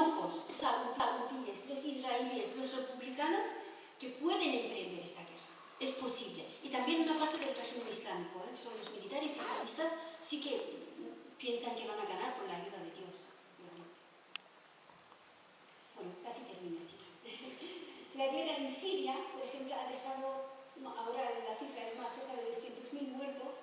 locos, los saudíes, los israelíes, los republicanos, que pueden emprender esta guerra. Es posible. Y también una parte del régimen islámico, son los militares islamistas, sí que piensan que van a ganar con la ayuda de Dios. Bueno, casi termino así. La guerra en Siria, por ejemplo, ha dejado, ahora la cifra es más, cerca de 200.000 muertos,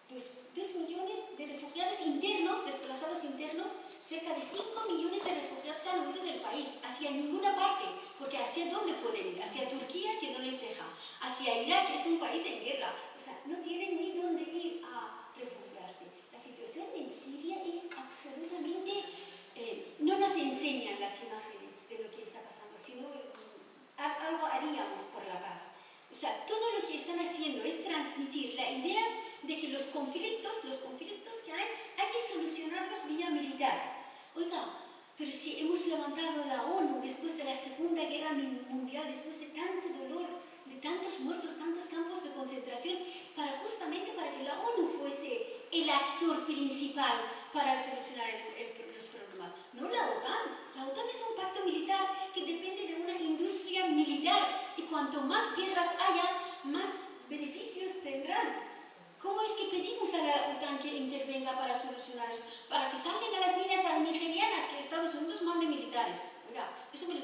2 millones de refugiados internos, desplazados internos, cerca de 5 millones de refugiados que han huido del país, hacia ninguna parte, porque ¿hacia dónde pueden ir? Hacia Turquía, que no les deja, hacia Irak, que es un país en guerra, o sea, no tienen ni dónde ir a refugiarse. La situación en Siria es absolutamente, no nos enseñan las imágenes de lo que está pasando, sino algo haríamos por la paz. O sea, todo lo que están haciendo es transmitir la idea de que los conflictos que hay que solucionarlos vía militar. Oiga, pero si hemos levantado la ONU después de la Segunda Guerra Mundial, después de tanto dolor, de tantos muertos, tantos campos de concentración, justamente para que la ONU fuese el actor principal para solucionar los problemas. No la OTAN. La OTAN es un pacto militar que depende de una industria militar y cuanto más guerras haya, más beneficios tendrán. ¿Cómo es que pedimos a la OTAN que intervenga para solucionarlos? Para que salgan a las minas nigerianas, que Estados Unidos mande militares. Oiga, eso me lo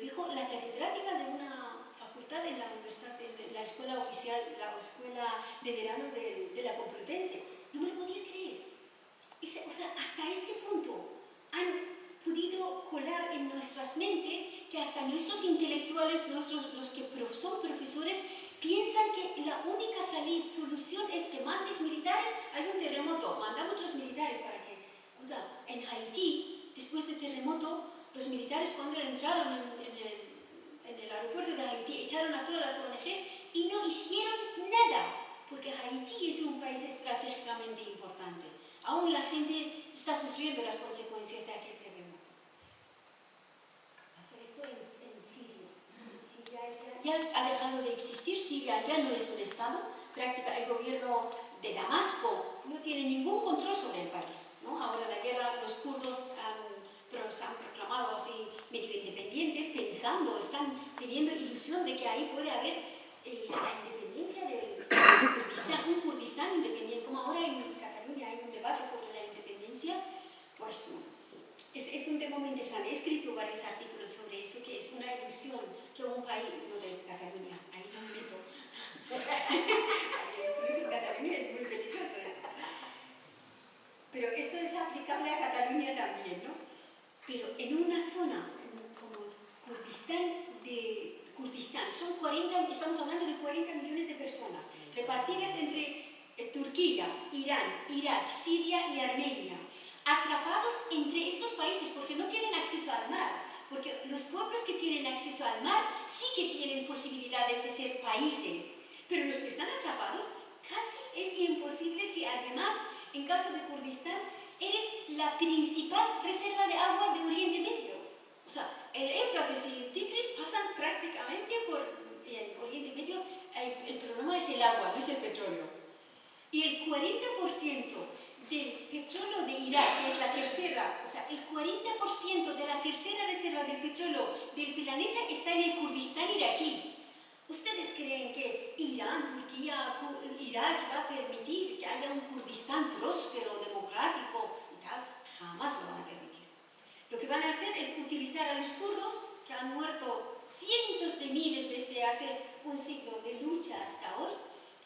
dijo la catedrática de una facultad en la universidad, en la escuela oficial, la escuela de verano de la Complutense. No me lo podía creer. O sea, hasta este punto han podido colar en nuestras mentes que hasta nuestros intelectuales, los que son profesores, piensan que la única solución es que mandes militares, hay un terremoto, mandamos los militares para que... Oiga, en Haití, después del terremoto, los militares cuando entraron en el aeropuerto de Haití, echaron a todas las ONGs y no hicieron nada, porque Haití es un país estratégicamente importante. Aún la gente está sufriendo las consecuencias de aquel terremoto. Hacer esto en Siria. Ya ha dejado de existir, Siria ya no es un Estado, el gobierno de Damasco no tiene ningún control sobre el país, ¿no? Ahora la guerra, los kurdos se han proclamado así medio independientes, están teniendo ilusión de que ahí puede haber la independencia de Kurdistán, un Kurdistán independiente, como ahora en Cataluña hay un debate sobre la independencia, pues es un tema muy interesante. He escrito varios artículos sobre eso, que es una ilusión que un país, no de Cataluña, ahí no me meto, incluso en Cataluña es muy peligroso esto. Pero esto es aplicable a Cataluña también, ¿no? Pero en una zona como Kurdistán, estamos hablando de 40 millones de personas, repartidas entre Turquía, Irán, Irak, Siria y Armenia, atrapados entre estos países porque no tienen acceso al mar, porque los pueblos que tienen acceso al mar sí que tienen posibilidades de ser países, pero los que están atrapados casi es imposible si además, en caso de Kurdistán, eres la principal reserva de agua de Oriente Medio. O sea, el Éufrates y el Tigris pasan prácticamente por el Oriente Medio. El problema es el agua, no es el petróleo. Y el 40% del petróleo de Irak, que es la tercera, o sea, el 40% de la tercera reserva del petróleo del planeta está en el Kurdistán iraquí. ¿Ustedes creen que Irán, Turquía, Irak va a permitir que haya un Kurdistán próspero, democrático y tal? Jamás lo van a permitir. Lo que van a hacer es utilizar a los kurdos, que han muerto cientos de miles desde hace un siglo de lucha hasta hoy,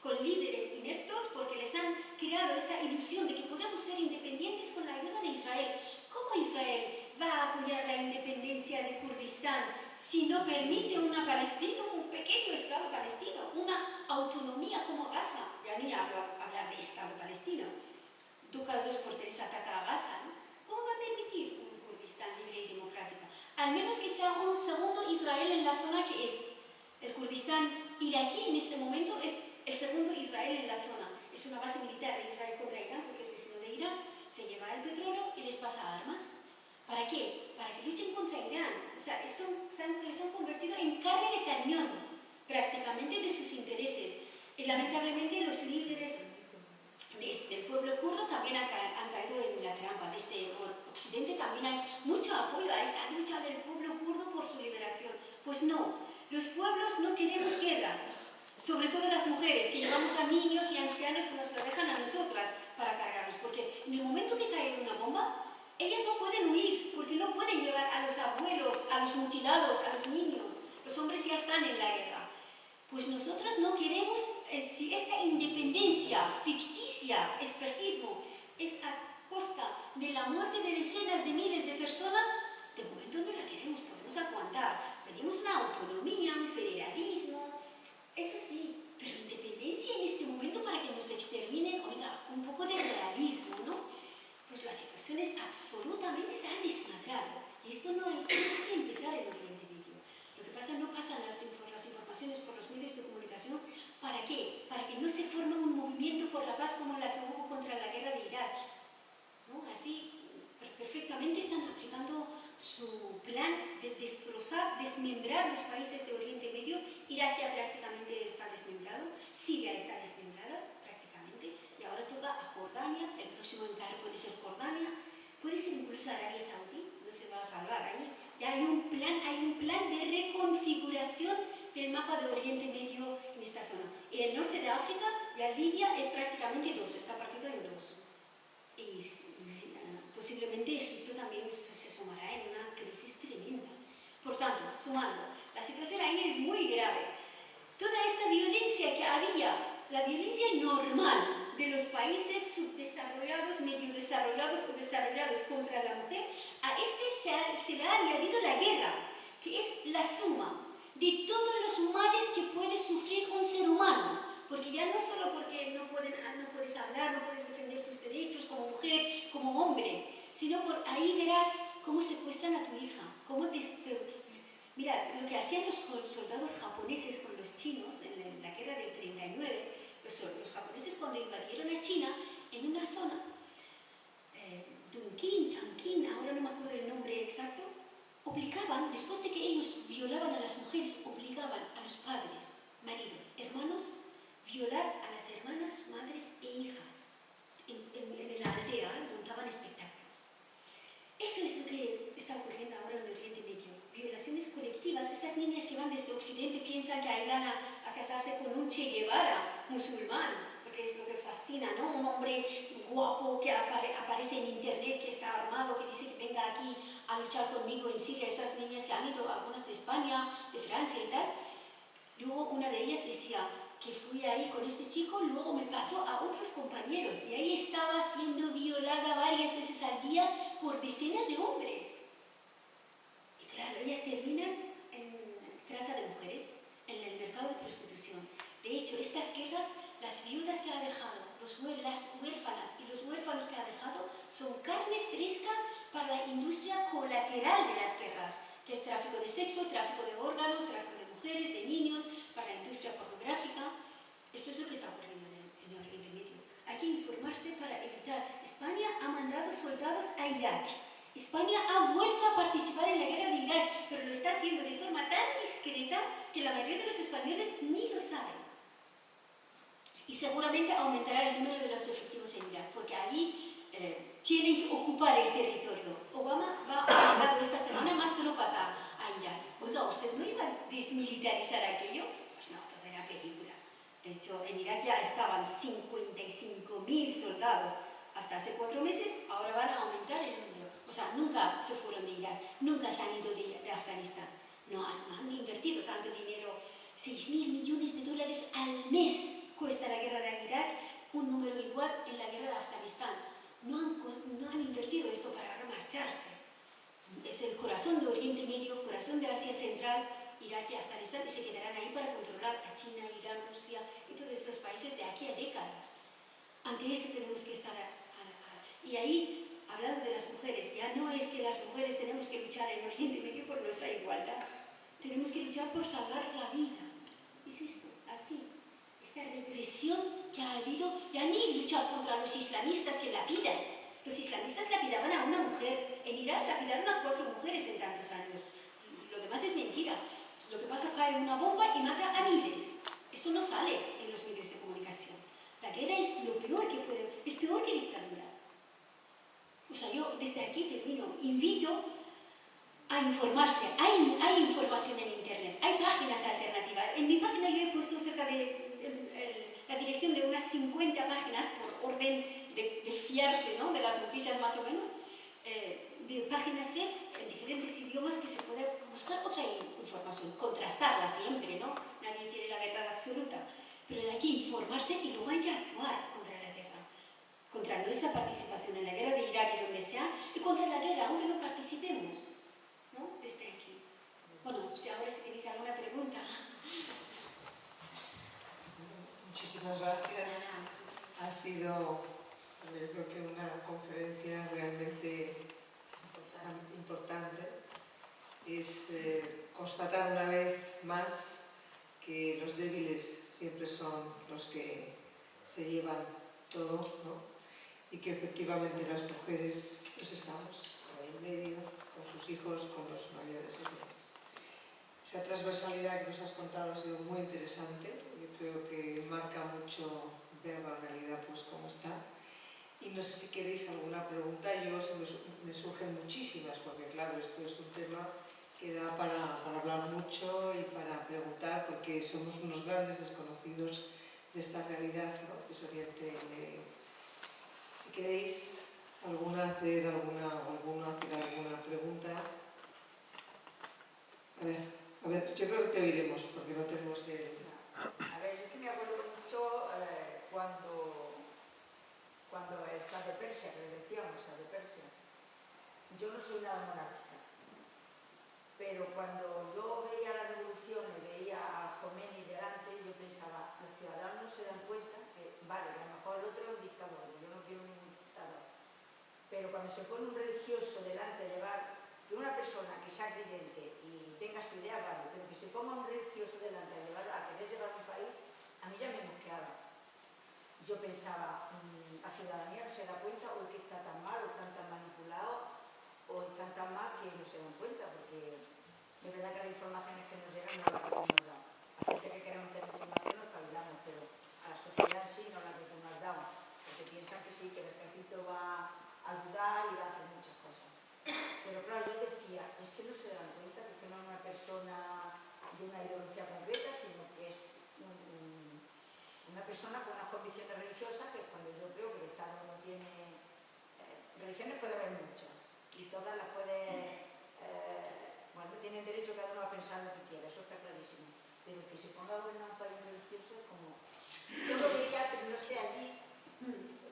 con líderes ineptos, porque les han creado esta ilusión de que podemos ser independientes con la ayuda de Israel. ¿Cómo Israel va a apoyar la independencia de Kurdistán si no permite una Palestina, un pequeño Estado palestino, una autonomía como Gaza? Ya ni hablar de Estado palestino. Cada 2 por 3 ataca a Gaza, ¿no? ¿Cómo va a permitir un Kurdistán libre y democrático? Al menos que sea un segundo Israel en la zona que es. El Kurdistán iraquí en este momento es el segundo Israel en la zona. Es una base militar de Israel contra Irán, porque es vecino de Irán. Se lleva el petróleo y les pasa armas. ¿Para qué? Para que luchen contra Irán. O sea, les han convertido en carne de cañón, prácticamente, de sus intereses. Y lamentablemente los líderes del pueblo kurdo también han caído en la trampa. Desde Occidente también hay mucho apoyo a esta lucha del pueblo kurdo por su liberación. Pues no, los pueblos no queremos guerra, sobre todo las mujeres, que llevamos a niños y ancianos que nos lo dejan a nosotras para cargarnos, porque en el momento que cae una bomba, ellas no pueden huir, porque no pueden llevar a los abuelos, a los mutilados, a los niños. Los hombres ya están en la guerra. Pues nosotras no queremos, si esta independencia ficticia, espejismo, es a costa de la muerte de decenas de miles de personas, de momento no la queremos, podemos aguantar. Pedimos una autonomía, un federalismo, eso sí, pero independencia en este momento para que nos exterminen, oiga, un poco de realismo, ¿no? Pues la situación es absolutamente, se ha desmadrado. Y esto no hay más que empezar en Oriente Medio. Lo que pasa, no pasan las informaciones por los medios de comunicación. ¿Para qué? Para que no se forme un movimiento por la paz como la que hubo contra la guerra de Irak, ¿no? Así, perfectamente están aplicando su plan de destrozar, desmembrar los países de Oriente Medio. Irak ya prácticamente está desmembrado, Siria está desmembrada prácticamente, y ahora toca a Jordania, el próximo encargo puede ser Jordania, puede ser incluso Arabia Saudí, no se va a salvar ahí. Ya hay un plan de reconfiguración del mapa de Oriente Medio en esta zona. En el norte de África, ya Libia es prácticamente dos, está partido en dos. Y posiblemente Egipto también se sumará en una crisis tremenda. Por tanto, sumando, la situación ahí es muy grave. Toda esta violencia que había, la violencia normal de los países subdesarrollados, medio desarrollados o desarrollados contra la mujer, a este se le ha añadido la guerra, que es la suma de todos los males que puede sufrir un ser humano. Porque ya no solo porque no puedes hablar, no puedes defender tus derechos como mujer, como hombre, sino por ahí verás cómo secuestran a tu hija, cómo mira, lo que hacían los soldados japoneses con los chinos en la guerra del 39, los japoneses cuando invadieron a China, en una zona, Tonkin, ahora no me acuerdo el nombre exacto, obligaban, después de que ellos violaban a las mujeres, obligaban a los padres, maridos, hermanos, violar a las hermanas, madres e hijas. En la aldea montaban espectáculos. Eso es lo que está ocurriendo ahora en el Oriente Medio. Violaciones colectivas. Estas niñas que van desde Occidente piensan que ahí van a casarse con un Che Guevara musulmán, porque es lo que fascina, ¿no? Un hombre guapo que aparece en internet, que está armado, que dice que venga aquí a luchar conmigo en Siria. Estas niñas que han ido, algunas de España, de Francia y tal. Luego una de ellas decía que fui ahí con este chico, luego me pasó a otros compañeros y ahí estaba siendo violada varias veces al día por decenas de hombres. Y claro, ellas terminan en trata de mujeres, en el mercado de prostitución. De hecho, estas guerras, las viudas que ha dejado, las huérfanas y los huérfanos que ha dejado son carne fresca para la industria colateral de las guerras, que es tráfico de sexo, tráfico de órganos, tráfico de mujeres, de niños, para la industria pornográfica. Esto es lo que está ocurriendo en el Oriente Medio. Hay que informarse para evitar. España ha mandado soldados a Irak. España ha vuelto a participar en la guerra de Irak, pero lo está haciendo de forma tan discreta que la mayoría de los españoles ni lo saben. Y seguramente aumentará el número de los efectivos en Irak, porque allí tienen que ocupar el territorio. Obama ha mandado esta semana más tropas a Irak. Oiga, ¿usted no iba a desmilitarizar aquello? Pues no, todo era película. De hecho, en Irak ya estaban 55.000 soldados hasta hace 4 meses, ahora van a aumentar el número. O sea, nunca se fueron de Irak, nunca se han ido de Afganistán. No han invertido tanto dinero. 6.000 millones de dólares al mes cuesta la guerra de Irak, un número igual en la guerra de Afganistán. No han invertido esto para marcharse. Es el corazón de Oriente Medio, corazón de Asia Central, Irak y Afganistán, y se quedarán ahí para controlar a China, Irán, Rusia y todos estos países de aquí a décadas. Ante esto tenemos que estar y ahí, hablando de las mujeres, ya no es que las mujeres tenemos que luchar en Oriente Medio por nuestra igualdad, tenemos que luchar por salvar la vida. Es esto, así. Esta represión que ha habido, ya ni luchar contra los islamistas que la pidan. Los islamistas lapidaban a una mujer. En Irán lapidaron a 4 mujeres en tantos años. Lo demás es mentira. Lo que pasa es que cae una bomba y mata a miles. Esto no sale en los medios de comunicación. La guerra es lo peor que puede, es peor que dictadura. O sea, yo desde aquí termino, invito a informarse. Hay información en Internet, hay páginas alternativas. En mi página yo he puesto cerca de la dirección de unas 50 páginas por orden de fiarse, ¿no?, de las noticias más o menos, de páginas web en diferentes idiomas que se puede buscar otra información, contrastarla siempre, ¿no? Nadie tiene la verdad absoluta, pero de aquí informarse y luego hay que actuar contra la guerra, contra nuestra participación en la guerra de Irak y donde sea, y contra la guerra, aunque no participemos, ¿no?, desde aquí. Bueno, si ahora si tenéis alguna pregunta. Muchísimas gracias. Ha sido, yo creo que una conferencia realmente importante. Es constatar una vez más que los débiles siempre son los que se llevan todo, ¿no? Y que efectivamente las mujeres pues estamos ahí en medio, con sus hijos, con los mayores y demás. Esa transversalidad que nos has contado ha sido muy interesante. Yo creo que marca mucho ver la realidad pues como está. Y no sé si queréis alguna pregunta. Me surgen muchísimas, porque claro, esto es un tema que da para hablar mucho y para preguntar, porque somos unos grandes desconocidos de esta realidad, ¿no?, que es Oriente Medio. Si queréis hacer alguna pregunta. A ver, yo creo que te oiremos, porque no tenemos el... A ver, yo que me acuerdo mucho cuando el Shah de Persia, que le decíamos, Shah de Persia. Yo no soy nada monárquica, pero cuando yo veía la revolución y veía a Khomeini delante, yo pensaba, los ciudadanos se dan cuenta que, vale, a lo mejor el otro es un dictador, yo no quiero ningún dictador, pero cuando se pone un religioso delante a llevar, que una persona que sea creyente y tenga su idea, vale, pero que se ponga un religioso delante a querer llevar un país, a mí ya me mosqueaba. Yo pensaba, la ciudadanía no se da cuenta, o es que está tan mal, o están tan manipulados, o están tan mal que no se dan cuenta, porque es verdad que las informaciones que nos llegan no las podemos dar. A gente que queremos tener información nos espabilamos, pero a la sociedad en sí no la que nos damos, porque piensan que sí, que el ejército va a ayudar y va a hacer muchas cosas. Pero claro, yo decía, es que no se dan cuenta de que no es una persona de una ideología concreta, sino que es una persona con unas convicciones religiosas, que cuando yo creo que el Estado no tiene... religiones puede haber muchas, y todas las puede... bueno, tienen derecho cada uno a pensar lo que quiera, eso está clarísimo. Pero que se ponga a gobernar un país religioso es como... Yo lo veía, pero no sé allí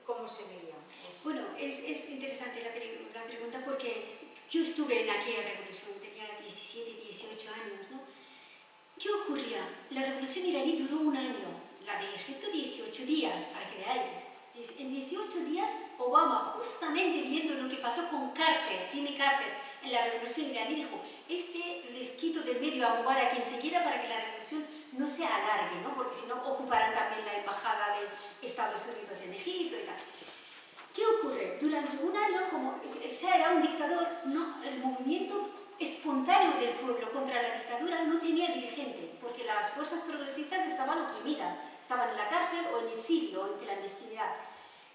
cómo se veía. Bueno, es interesante la pregunta, porque yo estuve en aquella revolución, tenía 17, 18 años, ¿no? ¿Qué ocurría? La revolución iraní duró un año, la de Egipto 18 días, para que veáis. En 18 días, Obama, justamente viendo lo que pasó con Carter, Jimmy Carter, en la revolución iraní, dijo, les quito del medio a Mubarak quien se quiera para que la revolución no se alargue, ¿no? Porque si no ocuparán también la embajada de Estados Unidos en Egipto y tal. ¿Qué ocurre? Durante un año, como el Shah era un dictador, el movimiento espontáneo del pueblo contra la dictadura no tenía dirigentes, porque las fuerzas progresistas estaban oprimidas, estaban en la cárcel o en exilio o en clandestinidad.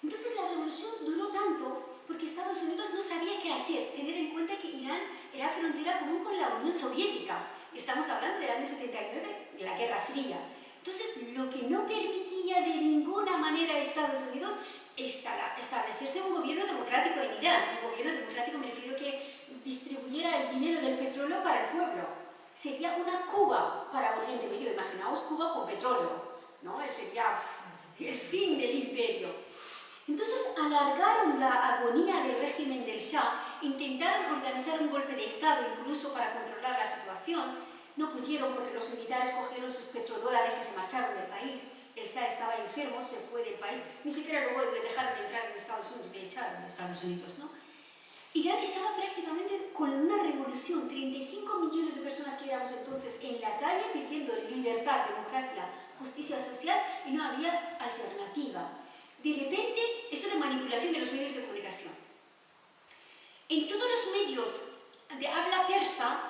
Entonces la revolución duró tanto porque Estados Unidos no sabía qué hacer, tener en cuenta que Irán era frontera común con la Unión Soviética. Estamos hablando del año 79, de la Guerra Fría. Entonces, lo que no permitía de ninguna manera a Estados Unidos establecerse un gobierno democrático en Irán. Un gobierno democrático me refiero que distribuyera el dinero del petróleo para el pueblo. Sería una Cuba para Oriente Medio. Imaginaos Cuba con petróleo, ¿no? Sería el fin del imperio. Entonces alargaron la agonía del régimen del Shah, intentaron organizar un golpe de Estado incluso para controlar la situación. No pudieron porque los militares cogieron sus petrodólares y se marcharon del país. El Shah estaba enfermo, se fue del país, ni siquiera luego le dejaron entrar en Estados Unidos, le echaron de Estados Unidos, ¿no? Irán estaba prácticamente con una revolución, 35 millones de personas que éramos entonces en la calle pidiendo libertad, democracia, justicia social, y no había alternativa. De repente, esto de manipulación de los medios de comunicación. En todos los medios de habla persa,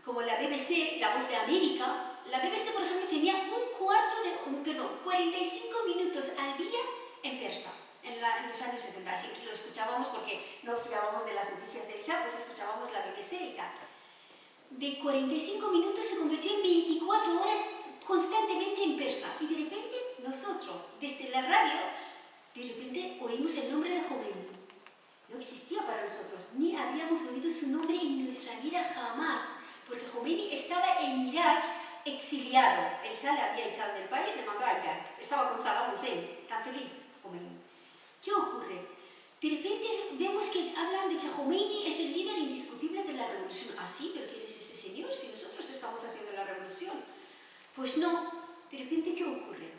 como la BBC, La Voz de América, la BBC, por ejemplo, tenía 45 minutos al día en persa, en los años 70, así que lo escuchábamos porque no fiábamos de 45 minutos se convirtió en 24 horas constantemente en persa. Y de repente nosotros, desde la radio, de repente oímos el nombre de Jomeini. No existía para nosotros, ni habíamos oído su nombre en nuestra vida jamás, porque Jomeini estaba en Irak exiliado. El Shah le había echado del país, le mandó a Irak. Estaba con Saddam Hussein, tan feliz Jomeini. ¿Qué ocurre? De repente vemos que hablan de que Jomeini es el líder indiscutible de la revolución. ¿Ah, sí? ¿Pero quién es ese señor si nosotros estamos haciendo la revolución? Pues no. De repente, ¿qué ocurre?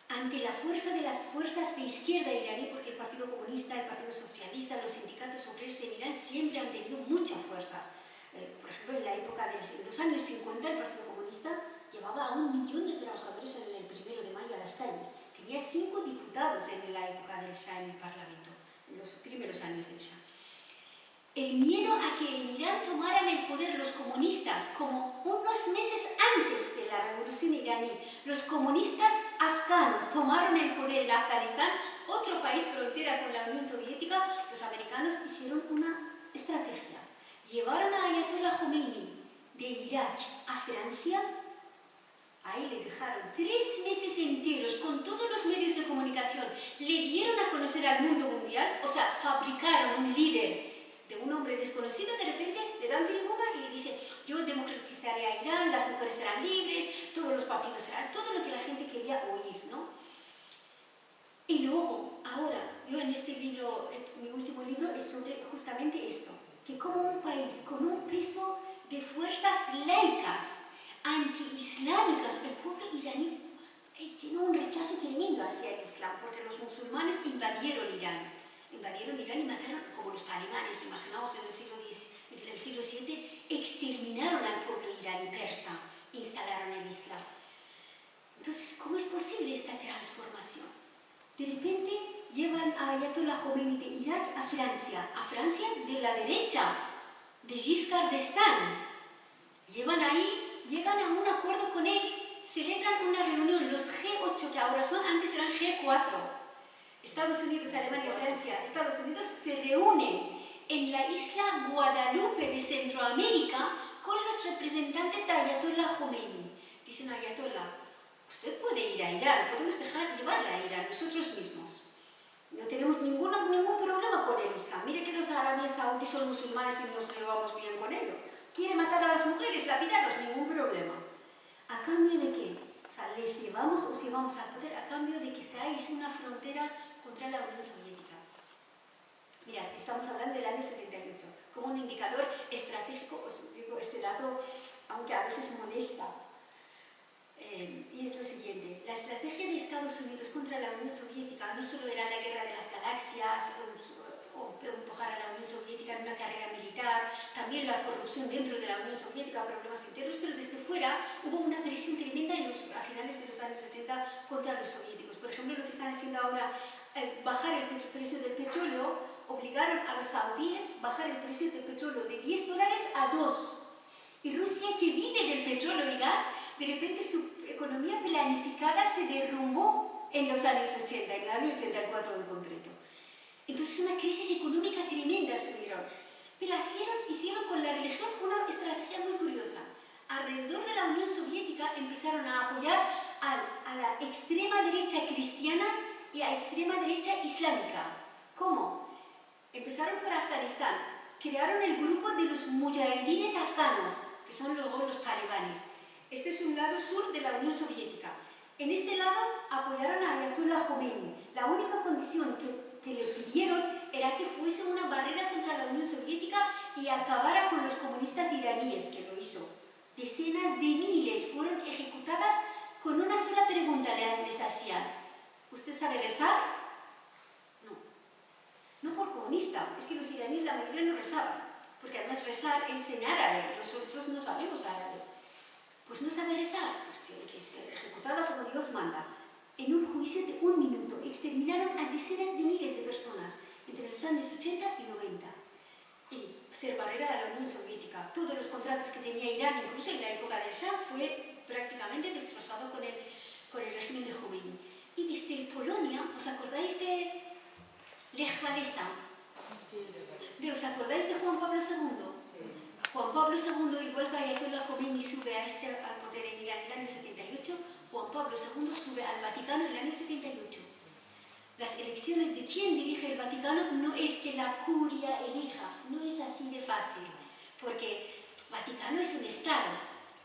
Ante la fuerza de las fuerzas de izquierda iraní, porque el Partido Comunista, el Partido Socialista, los sindicatos obreros en Irán siempre han tenido mucha fuerza. Por ejemplo, en la época de los años 50, el Partido Comunista llevaba a 1 millón de trabajadores en el 1 de mayo a las calles. Tenía 5 diputados en la época del Shah en el Parlamento, en los primeros años del Shah. El miedo a que en Irán tomaran el poder los comunistas, como unos meses antes de la revolución iraní, los comunistas afganos tomaron el poder en Afganistán, otro país frontera con la Unión Soviética, los americanos hicieron una estrategia. Llevaron a Ayatollah Jomeini de Irak a Francia. Ahí le dejaron 3 meses enteros con todos los medios de comunicación. Le dieron a conocer al mundo mundial, o sea, fabricaron un líder de un hombre desconocido. De repente le dan tribuna y le dice: yo democratizaré a Irán, las mujeres serán libres, todos los partidos serán, todo lo que la gente quería oír, ¿no? Y luego, ahora, yo en este libro, mi último libro, es sobre justamente esto, que como un país con un peso de fuerzas laicas, anti-islámicas, el pueblo iraní tiene un rechazo tremendo hacia el Islam, porque los musulmanes invadieron Irán y mataron, como los talibanes, imaginaos en el siglo VII, exterminaron al pueblo iraní persa, instalaron el Islam. Entonces, ¿cómo es posible esta transformación? De repente llevan a Ayatollah Jomeini de Irak a Francia de la derecha, de Giscard d'Estaing. Llevan ahí, llegan a un acuerdo con él, celebran una reunión, los G8 que ahora son, antes eran G4. Estados Unidos, Alemania, Francia, Estados Unidos se reúnen en la isla Guadalupe de Centroamérica con los representantes de Ayatollah Jomeini. Dicen: Ayatollah, usted puede ir a Irán, podemos llevarla a Irán nosotros mismos. No tenemos ningún problema con el Islam. Mire que los árabes saudíes son musulmanes y nos llevamos bien con ellos. ¿Quiere matar a las mujeres, lapidarlos? Ningún problema. ¿A cambio de qué? O sea, les llevamos, os llevamos al poder a cambio de que seáis una frontera contra la Unión Soviética. Mira, estamos hablando del año 78. Como un indicador estratégico, os digo este dato, aunque a veces molesta. Y es lo siguiente: la estrategia de Estados Unidos contra la Unión Soviética no solo era la guerra de las galaxias o empujar a la Unión Soviética en una carrera militar, también la corrupción dentro de la Unión Soviética, problemas internos, pero desde fuera hubo una presión tremenda a finales de los años 80 contra los soviéticos. Por ejemplo, lo que están haciendo ahora, bajar el precio del petróleo, obligaron a los saudíes a bajar el precio del petróleo de $10 a $2. Y Rusia, que vive del petróleo y gas, de repente su economía planificada se derrumbó en los años 80, en el año 84 en concreto. Entonces una crisis económica tremenda subieron. Pero hicieron con la religión una estrategia muy curiosa. Alrededor de la Unión Soviética empezaron a apoyar a la extrema derecha cristiana y a extrema derecha islámica. ¿Cómo? Empezaron por Afganistán. Crearon el grupo de los mujahidines afganos, que son luego los talibanes. Este es un lado sur de la Unión Soviética. En este lado apoyaron a Ayatollah Jomeini. La única condición que le pidieron era que fuese una barrera contra la Unión Soviética y acabara con los comunistas iraníes, que lo hizo. Decenas de miles fueron ejecutadas con una sola pregunta les hacían: ¿usted sabe rezar? No. No por comunista, es que los iraníes la mayoría no rezaban, porque además rezar es en árabe, nosotros no sabemos árabe. Pues no sabe rezar, pues tiene que ser ejecutada como Dios manda. En un juicio de 1 minuto exterminaron a decenas de miles de personas entre los años 80 y 90. Y ser barrera de la Unión Soviética. Todos los contratos que tenía Irán, incluso en la época del Shah, fue prácticamente destrozado con el régimen de Jomeini. Y desde Polonia, ¿os acordáis de Lech Walesa? ¿Os acordáis de Juan Pablo II? Juan Pablo II, igual que Ayatollah Khomeini sube al poder en Irán en el año 78, Juan Pablo II sube al Vaticano en el año 78. Las elecciones de quién dirige el Vaticano no es que la curia elija, no es así de fácil, porque Vaticano es un Estado,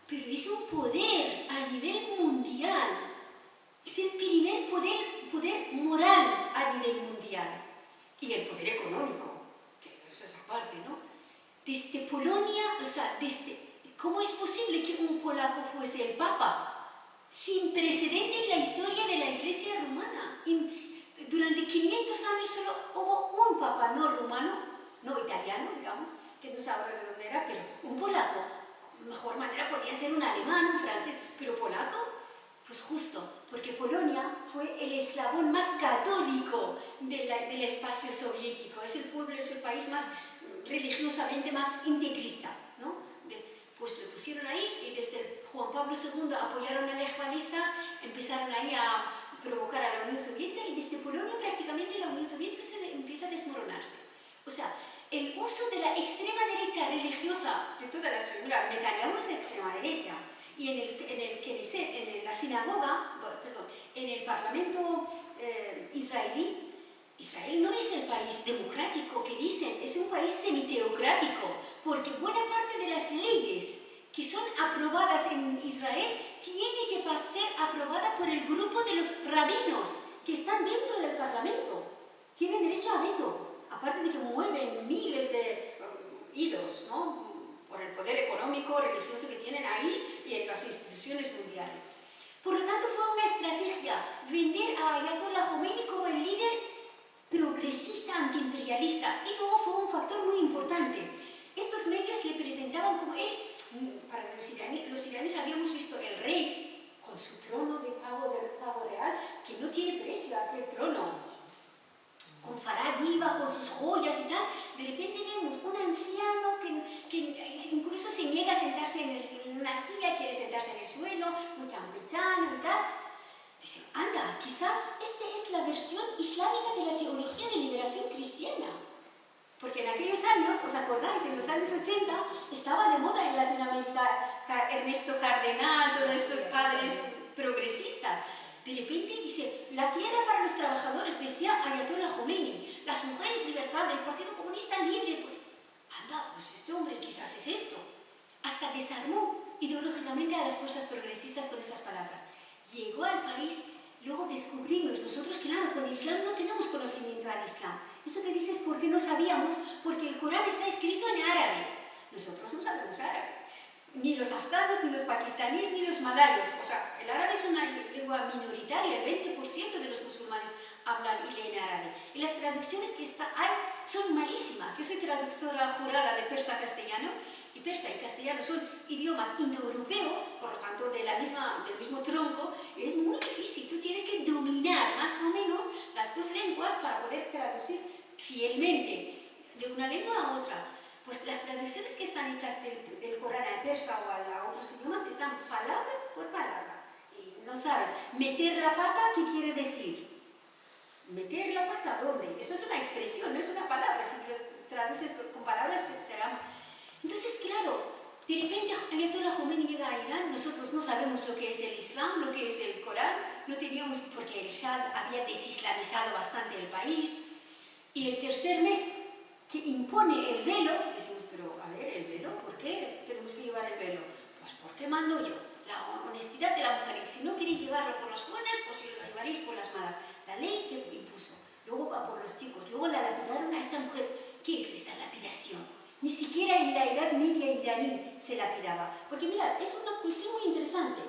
pero es un poder a nivel mundial, es el primer poder moral a nivel mundial, y el poder económico, que es esa parte, ¿no? Desde Polonia, o sea, ¿cómo es posible que un polaco fuese el Papa? Sin precedente en la historia de la Iglesia romana. Durante 500 años solo hubo un Papa no romano, no italiano, digamos, que no sabe de dónde era, pero un polaco, mejor manera podía ser un alemán, un francés, pero polaco, pues justo, porque Polonia fue el eslabón más católico del espacio soviético, es el pueblo, es el país más religiosamente más integrista, ¿no? Pues lo pusieron ahí y desde Juan Pablo II apoyaron a Lech Walesa, empezaron ahí a provocar a la Unión Soviética y desde Polonia prácticamente la Unión Soviética empieza a desmoronarse. O sea, el uso de la extrema derecha religiosa de todas las figuras, Netanyahu es extrema derecha, y en el Knesset, en la sinagoga, perdón, en el parlamento israelí, Israel no es el país democrático que dicen, es un país semiteocrático, porque buena parte de las leyes que son aprobadas en Israel tiene que ser aprobada por el grupo de los rabinos que están dentro del parlamento. Tienen derecho a veto, aparte de que mueven miles de hilos, ¿no? Por el poder económico, religioso que tienen ahí y en las instituciones mundiales. Por lo tanto, fue una estrategia vender a Ayatollah Khomeini como el líder progresista antiimperialista, y luego fue un factor muy importante. Estos medios le presentaban como él, para los iraníes habíamos visto el rey con su trono de pavo real, que no tiene precio aquel trono, con Farah Diva, con sus joyas y tal. De repente vemos un anciano que incluso se niega a sentarse en una silla, quiere sentarse en el suelo, muy campechano y tal. Dicen, anda, quizás esta es la versión islámica de la teología de liberación cristiana. Porque en aquellos años, ¿os acordáis? En los años 80 estaba de moda en Latinoamérica Ernesto Cardenal, todos estos padres progresistas. De repente dice, la tierra para los trabajadores, decía Ayatollah Khomeini, las mujeres libertad, el Partido Comunista libre. Anda, pues este hombre quizás es esto. Hasta desarmó ideológicamente a las fuerzas progresistas con estas palabras. Llegó al país, luego descubrimos nosotros, claro, con el Islam no tenemos conocimiento al Islam. Eso que dices, ¿por qué no sabíamos? Porque el Corán está escrito en árabe. Nosotros no sabemos árabe. Ni los afganos, ni los pakistaníes, ni los malayos. O sea, el árabe es una lengua minoritaria, el 20% de los musulmanes hablan y leen árabe. Y las traducciones que hay son malísimas. Yo soy traductora jurada de persa a castellano, y persa y castellano son idiomas indoeuropeos, por lo tanto del mismo tronco, y es muy difícil. Tú tienes que dominar más o menos las dos lenguas para poder traducir fielmente de una lengua a otra. Pues las traducciones que están hechas del Corán al persa o a otros idiomas están palabra por palabra. Y no sabes, meter la pata, ¿qué quiere decir? ¿Meter la pata dónde? Eso es una expresión, no es una palabra. Si lo traduces con palabras, será... Entonces, claro, de repente Ayatollah Khomeini llega a Irán, nosotros no sabemos lo que es el Islam, lo que es el Corán, no teníamos, porque el Shah había desislamizado bastante el país, y el tercer mes que impone el velo, decimos, pero a ver, ¿el velo? ¿Por qué tenemos que llevar el velo? Pues porque mando yo, la honestidad de la mujer, y si no queréis llevarlo por las buenas, pues lo llevaréis por las malas. La ley que impuso, luego va por los chicos, luego la lapidaron a esta mujer. ¿Qué es esta lapidación? Ni siquiera en la Edad Media iraní se lapidaba. Porque mirad, es una cuestión muy interesante.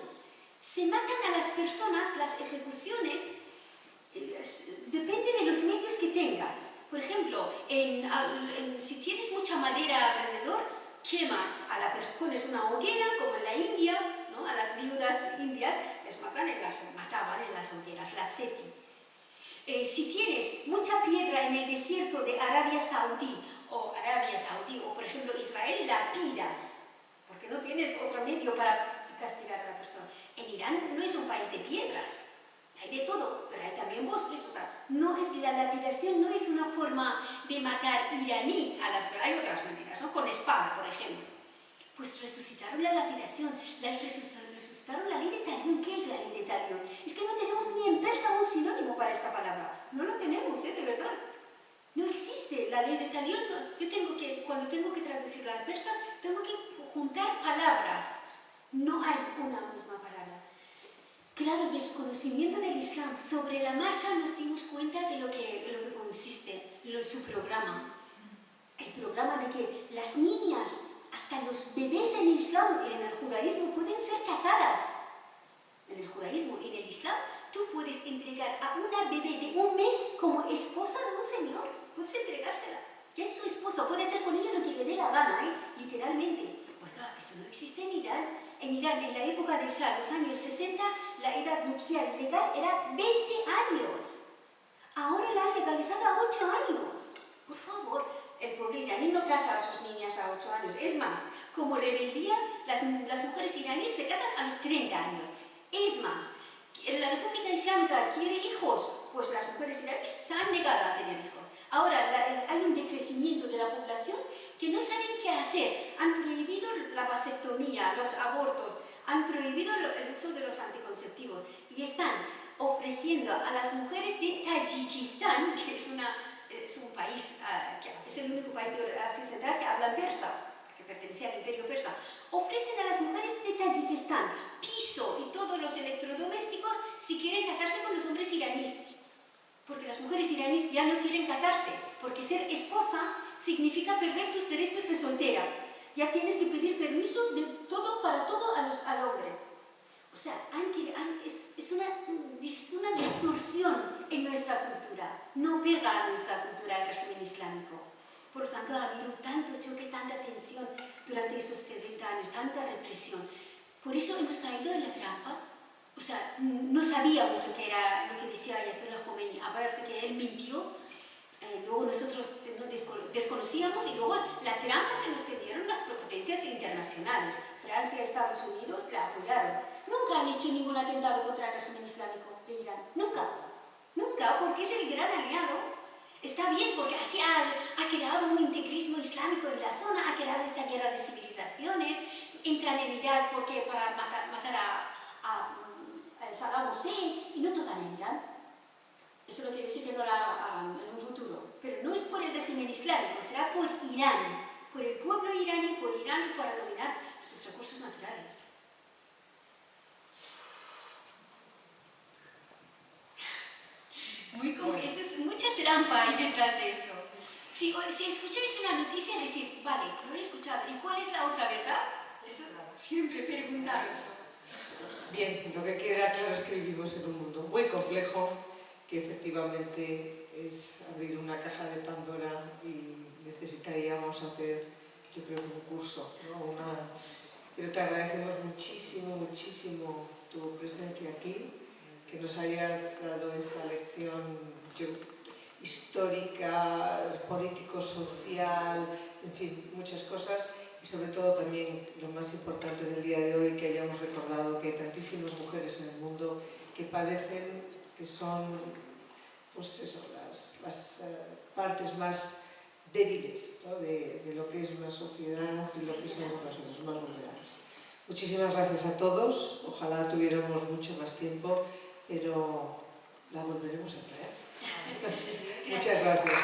Se matan a las personas, las ejecuciones, depende de los medios que tengas. Por ejemplo, si tienes mucha madera alrededor, quemas a la persona, pones una hoguera, como en la India, ¿no? A las viudas indias les mataban en las hogueras, las seti. Si tienes mucha piedra en el desierto de Arabia Saudí, o por ejemplo Israel, lapidas, porque no tienes otro medio para castigar a la persona. En Irán no es un país de piedras, hay de todo, pero hay también bosques, o sea, la lapidación no es una forma de matar iraní a las personas, hay otras maneras, ¿no? Con espada, por ejemplo. Pues resucitaron la lapidación, resucitaron la ley de talión. ¿Qué es la ley de talión? Es que no tenemos ni en persa un sinónimo para esta palabra. No lo tenemos, de verdad. No existe la ley de talión. No. Yo cuando tengo que traducirla al persa, tengo que juntar palabras. No hay una misma palabra. Claro, desconocimiento del Islam. Sobre la marcha nos dimos cuenta de lo que consiste su programa. El programa de que las niñas, hasta los bebés en el Islam y en el judaísmo, pueden ser casadas. En el judaísmo y en el Islam, tú puedes entregar a una bebé de 1 mes como esposa de un señor. Puedes entregársela. Ya es su esposa, puede hacer con ella lo que le dé la gana, literalmente. Oiga, eso no existe en Irán. En Irán, en la época del Shah, los años 60, la edad nupcial legal era 20 años. Ahora la han legalizado a 8 años. Por favor, el pueblo iraní no casa a sus niñas a 8 años. Es más, como rebeldía, las mujeres iraníes se casan a los 30 años. Es más, la República Islámica quiere hijos, pues las mujeres iraníes se han negado a tener hijos. Ahora hay un decrecimiento de la población que no saben qué hacer. Han prohibido la vasectomía, los abortos, han prohibido el uso de los anticonceptivos y están ofreciendo a las mujeres de Tayikistán, que es un país, es el único país de Asia Central que habla persa, que pertenece al Imperio Persa, ofrecen a las mujeres de Tayikistán piso y todos los electrodomésticos si quieren casarse con los hombres iraníes. Porque las mujeres iraníes ya no quieren casarse, porque ser esposa significa perder tus derechos de soltera. Ya tienes que pedir permiso de todo para todo al hombre. O sea, es una distorsión en nuestra cultura. No pega a nuestra cultura el régimen islámico. Por lo tanto, ha habido tanto choque, tanta tensión durante esos 30 años, tanta represión. Por eso hemos caído en la trampa. O sea, no sabíamos lo que decía Ayatollah Khomeini, aparte que él mintió, luego nosotros desconocíamos y luego la trampa que nos tendieron las potencias internacionales. Francia y Estados Unidos la apoyaron. Nunca han hecho ningún atentado contra el régimen islámico de Irán. Nunca. Nunca, porque es el gran aliado. Está bien, porque así ha creado un integrismo islámico en la zona, ha creado esta guerra de civilizaciones, entran en Irak porque para matar a Saddam Hussein y no tocan en Irán. Eso no quiere decir que no la hagan en un futuro, pero no es por el régimen islámico, será por Irán, por el pueblo iraní, por Irán para dominar sus recursos naturales. Mucha trampa hay detrás de eso. Si escucháis una noticia, decir, vale, lo he escuchado, ¿y cuál es la otra verdad? Eso siempre preguntaroslo. Bien, lo que queda claro es que vivimos en un mundo muy complejo, que efectivamente es abrir una caja de Pandora y necesitaríamos hacer, yo creo, un curso, ¿no? Pero te agradecemos muchísimo, muchísimo tu presencia aquí, que nos hayas dado esta lección histórica, político-social, en fin, muchas cosas. Y sobre todo también, lo más importante en el día de hoy, que hayamos recordado que hay tantísimas mujeres en el mundo que padecen, que son, pues eso, las partes más débiles, ¿no? de lo que es una sociedad y lo que somos nosotros, más vulnerables. Muchísimas gracias a todos. Ojalá tuviéramos mucho más tiempo, pero la volveremos a traer. Muchas gracias.